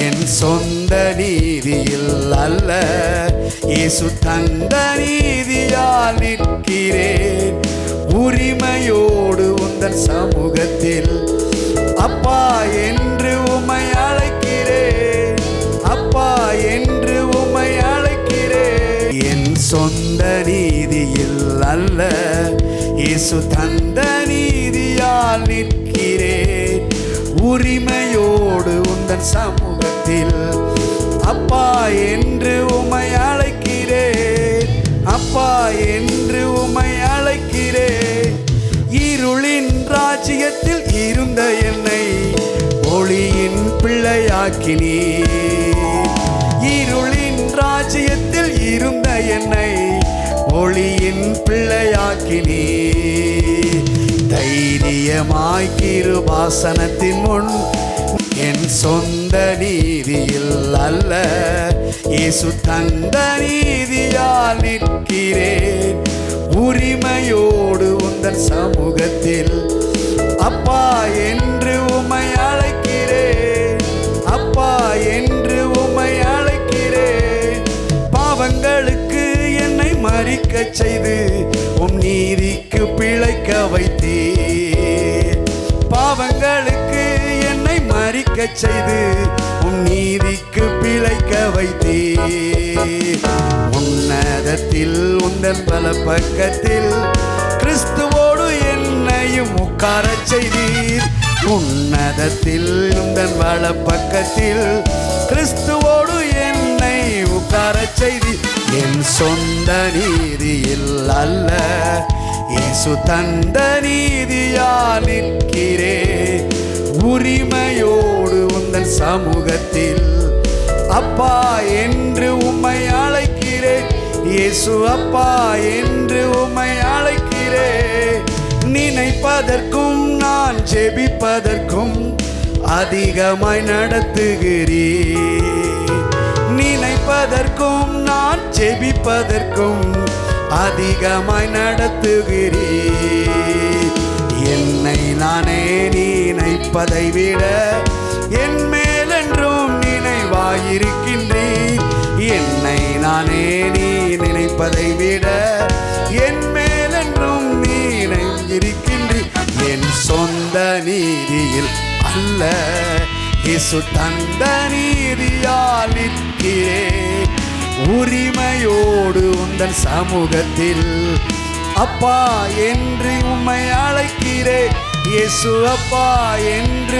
என் சொந்த நீதியில் அல்ல, இயேசு தந்த நீதியால் நிற்கிறேன். உரிமையோடு உந்தன் சமூகத்தில் அப்பா என்று உம்மை அழைக்கிறேன். அப்பா என்று உம்மை அழைக்கிறேன். என் சொந்த நீதியில் அல்ல, இயேசு தந்த நீதியால் நிற்கிறேன். உரிமையோடு உந்தன் சமூகத்தில் அப்பா என்று உம்மை அழைக்கிறேன். அப்பா என்று உம்மை அழைக்கிறேன். இருளின் ராஜ்யத்தில் இருந்த என்னை ஒளியின் பிள்ளையாக்கினீர். இருளின் ராஜ்யத்தில் இருந்த என்னை ஒளியின் பிள்ளையாக்கினீர். தைரியமாய் கிருபாசனத்தின் முன் என் சொந்த நீதியில் அல்ல, இயேசு தந்த நீதியால் நிற்கிறேன். உரிமையோடு உந்தன் சமூகத்தில் அப்பா என்று உம்மை அழைக்கிறேன். அப்பா என்று உம்மை அழைக்கிறேன். பாவங்களுக்கு என்னை மரிக்கச் செய்து உம் நீதிக்கு பிழைக்க வைத்தீர். பாவங்களுக்கு என்னை மரிக்கச் செய்து உம் நீதிக்கு பிழைக்க வைத்தீர். உன்னதத்தில் உந்தன் வலப்பக்கத்தில் கிறிஸ்துவோடு என்னையும் உட்காரச் செய்தீர். உன்னதத்தில் உந்தன் வலப்பக்கத்தில் கிறிஸ்துவோடு என்னை உட்காரச் செய்தீர். என் சொந்த நீதியில் அல்ல, இயேசு தந்த நீதியால் நிற்கிறேன். உரிமையோடு உந்தன் சமூகத்தில் அப்பா என்று உம்மை அழைக்கிறேன். இயேசு அப்பா என்று உம்மை அழைக்கிறேன். நினைப்பதற்கும் நான் ஜெபிப்பதற்கும் அதிகமாய் நடத்துகிறீர். நினைப்பதர்க்கும் நான் ஜெபிப்பதற்கும் அதிகமாய் நடத்துகிறீர். என்னை நானே நினைப்பதை விட என் மேலென்றும் நினைவாயிருக்கின்றீர். என்னை நானே நினைப்பதை விட என் மேலென்றும் நினைவிருக்கின்றீர். என் சொந்த நீதியில் அல்ல, இயேசு தந்த நீதியால் நிற்கிறேன். உரிமையோடு உந்தன் சமூகத்தில் அப்பா என்று உம்மை அழைக்கிறேன். இயேசு அப்பா என்று